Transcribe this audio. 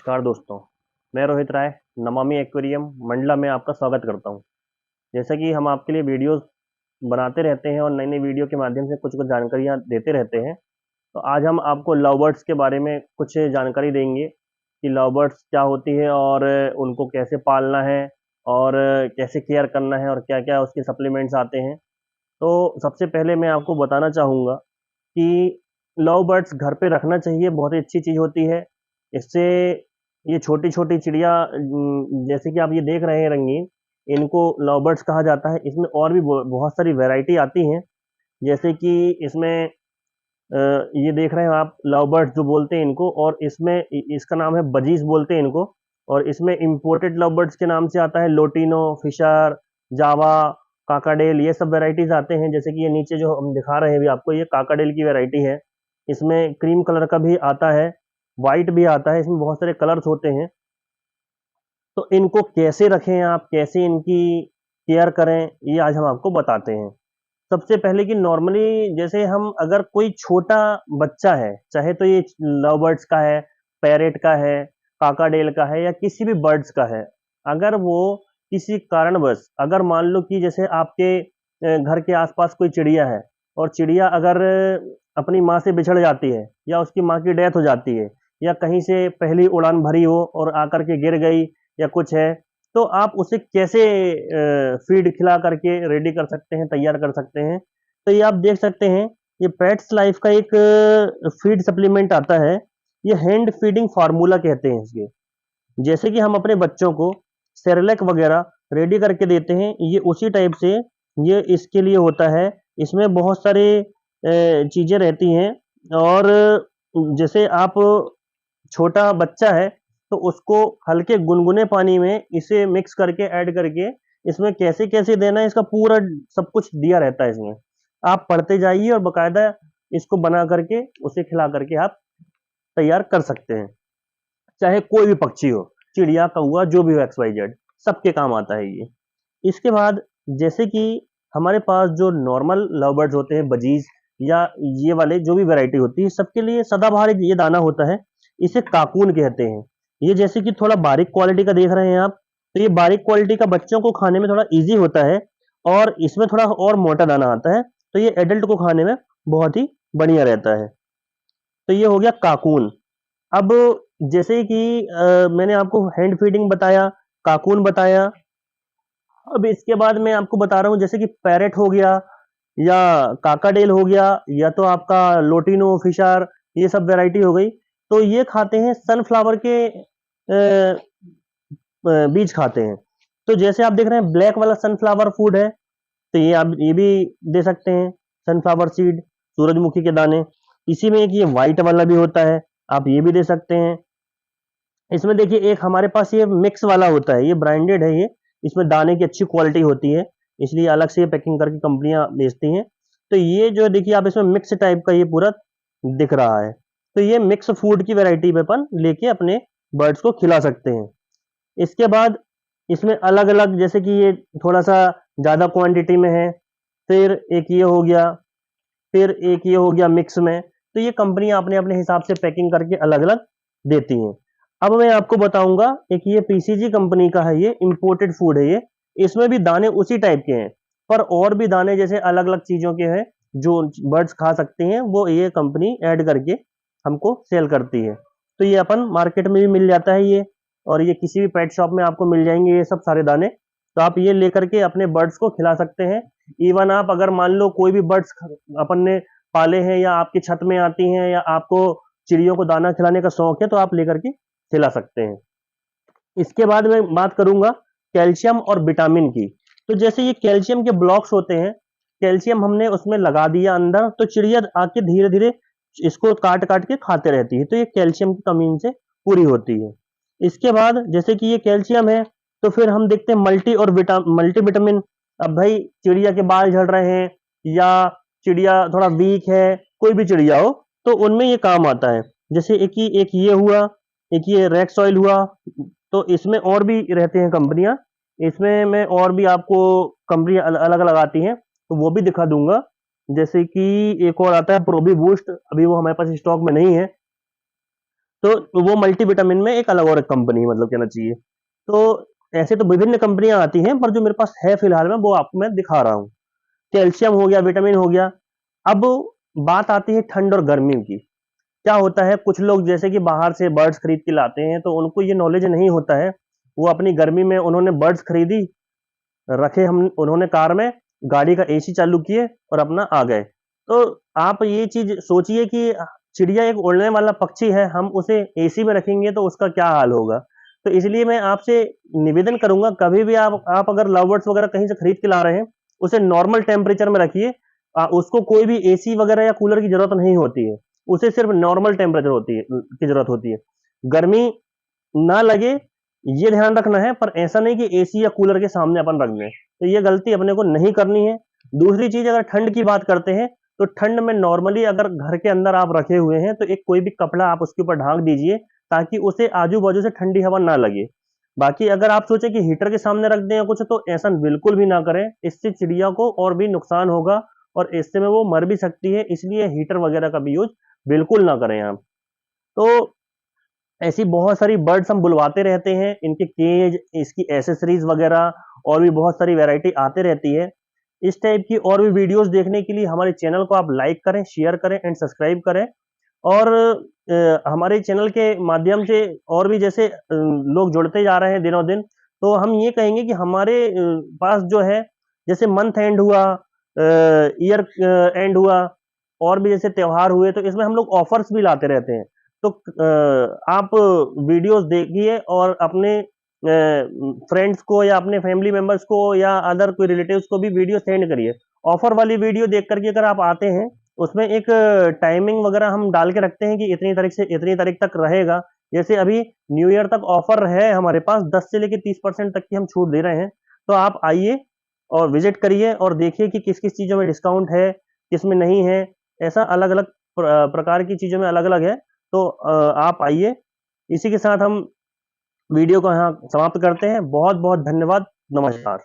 नमस्कार दोस्तों, मैं रोहित राय नमामि एक्वेरियम मंडला में आपका स्वागत करता हूं। जैसा कि हम आपके लिए वीडियोस बनाते रहते हैं और नई-नई वीडियो के माध्यम से कुछ-कुछ जानकारियां देते रहते हैं, तो आज हम आपको लव बर्ड्स के बारे में कुछ जानकारी देंगे कि लव बर्ड्स क्या होती है और उनको कैसे पालना है और कैसे केयर करना है और क्या-क्या उसके सप्लीमेंट्स आते हैं। तो सबसे पहले मैं आपको बताना चाहूँगा कि लव बर्ड्स घर पे रखना चाहिए, बहुत ही अच्छी चीज़ होती है। इससे ये छोटी-छोटी चिड़िया जैसे कि आप ये देख रहे हैं रंगीन, इनको लव बर्ड्स कहा जाता है। इसमें और भी बहुत सारी वैरायटी आती हैं, जैसे कि इसमें ये देख रहे हैं आप लव बर्ड्स जो बोलते हैं इनको, और इसमें इसका नाम है बजीज बोलते हैं इनको। और इसमें इम्पोर्टेड लव बर्ड्स के नाम से आता है लोटिनो, फिशर, जावा, काकाडेल, ये सब वैराइटीज आते हैं। जैसे कि ये नीचे जो हम दिखा रहे हैं अभी आपको, ये काकाडेल की वैरायटी है। इसमें क्रीम कलर का भी आता है, वाइट भी आता है, इसमें बहुत सारे कलर्स होते हैं। तो इनको कैसे रखें आप, कैसे इनकी केयर करें, ये आज हम आपको बताते हैं। सबसे पहले कि नॉर्मली जैसे हम अगर कोई छोटा बच्चा है, चाहे तो ये लव बर्ड्स का है, पैरेट का है, काकाडेल का है या किसी भी बर्ड्स का है, अगर वो किसी कारणवश, अगर मान लो कि जैसे आपके घर के आसपास कोई चिड़िया है और चिड़िया अगर अपनी माँ से बिछड़ जाती है या उसकी माँ की डेथ हो जाती है या कहीं से पहली उड़ान भरी हो और आकर के गिर गई या कुछ है, तो आप उसे कैसे फीड खिला करके रेडी कर सकते हैं, तैयार कर सकते हैं। तो ये आप देख सकते हैं, ये पेट्स लाइफ का एक फीड सप्लीमेंट आता है। ये हैंड फीडिंग फार्मूला कहते हैं इसके। जैसे कि हम अपने बच्चों को सेरेलैक वगैरह रेडी करके देते हैं, ये उसी टाइप से ये इसके लिए होता है। इसमें बहुत सारे चीज़ें रहती हैं, और जैसे आप छोटा बच्चा है तो उसको हल्के गुनगुने पानी में इसे मिक्स करके ऐड करके इसमें कैसे-कैसे देना है, इसका पूरा सब कुछ दिया रहता है इसमें। आप पढ़ते जाइए और बाकायदा इसको बना करके उसे खिला करके आप तैयार कर सकते हैं। चाहे कोई भी पक्षी हो, चिड़िया, कौवा, जो भी हो, एक्स वाई जेड, सबके काम आता है ये। इसके बाद जैसे कि हमारे पास जो नॉर्मल लव बर्ड्स होते हैं, बजीज या ये वाले जो भी वैरायटी होती है, सबके लिए सदाबहार ये दाना होता है, इसे काकून कहते हैं। ये जैसे कि थोड़ा बारीक क्वालिटी का देख रहे हैं आप, तो ये बारीक क्वालिटी का बच्चों को खाने में थोड़ा ईज़ी होता है, और इसमें थोड़ा और मोटा दाना आता है, तो ये एडल्ट को खाने में बहुत ही बढ़िया रहता है। तो ये हो गया काकून। अब जैसे कि मैंने आपको हैंड फीडिंग बताया, काकून बताया, अब इसके बाद मैं आपको बता रहा हूँ जैसे कि पैरेट हो गया या काकाडेल हो गया या तो आपका लोटिनो, फिशर, ये सब वैरायटी हो गई। तो ये खाते हैं सनफ्लावर के बीज खाते हैं। तो जैसे आप देख रहे हैं ब्लैक वाला सनफ्लावर फूड है, तो ये आप ये भी दे सकते हैं, सनफ्लावर सीड, सूरजमुखी के दाने। इसी में एक ये व्हाइट वाला भी होता है, आप ये भी दे सकते हैं। इसमें देखिए एक हमारे पास ये मिक्स वाला होता है, ये ब्रांडेड है ये, इसमें दाने की अच्छी क्वालिटी होती है, इसलिए अलग से ये पैकिंग करके कंपनियां बेचती हैं। तो ये जो देखिए आप इसमें मिक्स टाइप का ये पूरा दिख रहा है। तो ये मिक्स फूड की वैरायटी में अपन लेके अपने बर्ड्स को खिला सकते हैं। इसके बाद इसमें अलग-अलग जैसे कि ये थोड़ा-सा ज़्यादा क्वांटिटी में है, फिर एक ये हो गया, फिर एक ये हो गया मिक्स में। तो ये कंपनियां अपने-अपने हिसाब से पैकिंग करके अलग-अलग देती हैं। अब मैं आपको बताऊंगा, एक ये पीसीजी कंपनी का है, ये इंपोर्टेड फूड है ये। इसमें भी दाने उसी टाइप के हैं, पर और भी दाने जैसे अलग-अलग चीज़ों के हैं जो बर्ड्स खा सकते हैं, वो ये कंपनी ऐड करके हमको सेल करती है। तो ये अपन मार्केट में भी मिल जाता है ये, और ये किसी भी पेट शॉप में आपको मिल जाएंगे ये सब सारे दाने। तो आप ये लेकर के अपने बर्ड्स को खिला सकते हैं। इवन आप अगर मान लो कोई भी बर्ड्स अपन ने पाले हैं या आपकी छत में आती हैं या आपको चिड़ियों को दाना खिलाने का शौक है, तो आप लेकर के खिला सकते हैं। इसके बाद मैं बात करूंगा कैल्शियम और विटामिन की। तो जैसे ये कैल्शियम के ब्लॉक्स होते हैं, कैल्शियम हमने उसमें लगा दिया अंदर, तो चिड़िया आके धीरे धीरे इसको काट काट के खाते रहती है, तो ये कैल्शियम की कमी इनसे पूरी होती है। इसके बाद जैसे कि ये कैल्शियम है, तो फिर हम देखते हैं मल्टी विटामिन। अब भाई चिड़िया के बाल झड़ रहे हैं या चिड़िया थोड़ा वीक है, कोई भी चिड़िया हो, तो उनमें ये काम आता है। जैसे एक ये हुआ, एक ये रेक्स ऑयल हुआ। तो इसमें और भी रहते हैं कंपनियां, इसमें मैं और भी आपको कंपनियां अलग अलग आती हैं, तो वो भी दिखा दूंगा। जैसे कि एक और आता है प्रोबी बूस्ट, अभी वो हमारे पास स्टॉक में नहीं है। तो वो मल्टीविटामिन में एक अलग और एक कंपनी है, मतलब कहना चाहिए। तो ऐसे तो विभिन्न कंपनियां आती हैं, पर जो मेरे पास है फिलहाल में वो आपको मैं दिखा रहा हूँ। कैल्शियम हो गया, विटामिन हो गया। अब बात आती है ठंड और गर्मी की। क्या होता है, कुछ लोग जैसे कि बाहर से बर्ड्स खरीद के लाते हैं, तो उनको ये नॉलेज नहीं होता है। वो अपनी गर्मी में उन्होंने बर्ड्स खरीदी, रखे हम उन्होंने कार में, गाड़ी का एसी चालू किए और अपना आ गए। तो आप ये चीज सोचिए कि चिड़िया एक उड़ने वाला पक्षी है, हम उसे एसी में रखेंगे तो उसका क्या हाल होगा। तो इसलिए मैं आपसे निवेदन करूंगा, कभी भी आप अगर लव बर्ड्स वगैरह कहीं से खरीद के ला रहे हैं, उसे नॉर्मल टेम्परेचर में रखिए। उसको कोई भी एसी वगैरह या कूलर की जरूरत नहीं होती है। उसे सिर्फ नॉर्मल टेम्परेचर होती है की जरूरत होती है। गर्मी ना लगे, ये ध्यान रखना है, पर ऐसा नहीं कि एसी या कूलर के सामने अपन रख दें। तो ये गलती अपने को नहीं करनी है। दूसरी चीज, अगर ठंड की बात करते हैं, तो ठंड में नॉर्मली अगर घर के अंदर आप रखे हुए हैं, तो एक कोई भी कपड़ा आप उसके ऊपर ढांक दीजिए, ताकि उसे आजू बाजू से ठंडी हवा ना लगे। बाकी अगर आप सोचे कि हीटर के सामने रख दें या कुछ, तो ऐसा बिल्कुल भी ना करें। इससे चिड़िया को और भी नुकसान होगा और इससे में वो मर भी सकती है। इसलिए हीटर वगैरह का भी यूज बिल्कुल ना करें आप। तो ऐसी बहुत सारी बर्ड्स हम बुलवाते रहते हैं, इनके केज, इसकी एसेसरीज वगैरह, और भी बहुत सारी वैरायटी आते रहती है। इस टाइप की और भी वीडियोस देखने के लिए हमारे चैनल को आप लाइक करें, शेयर करें एंड सब्सक्राइब करें। और हमारे चैनल के माध्यम से और भी जैसे लोग जुड़ते जा रहे हैं दिनों दिन, तो हम ये कहेंगे कि हमारे पास जो है, जैसे मंथ एंड हुआ, ईयर एंड हुआ, और भी जैसे त्योहार हुए, तो इसमें हम लोग ऑफर्स भी लाते रहते हैं। तो आप वीडियोस देखिए और अपने फ्रेंड्स को या अपने फैमिली मेंबर्स को या अदर कोई रिलेटिव्स को भी वीडियो सेंड करिए। ऑफर वाली वीडियो देख करके अगर आप आते हैं, उसमें एक टाइमिंग वगैरह हम डाल के रखते हैं कि इतनी तारीख से इतनी तारीख तक रहेगा। जैसे अभी न्यू ईयर तक ऑफर है हमारे पास, 10 से लेके 30% तक की हम छूट दे रहे हैं। तो आप आइए और विजिट करिए और देखिए कि किस किस चीज़ों में डिस्काउंट है, किस में नहीं है। ऐसा अलग अलग प्रकार की चीज़ों में अलग अलग है। तो आप आइए। इसी के साथ हम वीडियो को यहाँ समाप्त करते हैं। बहुत बहुत धन्यवाद। नमस्कार।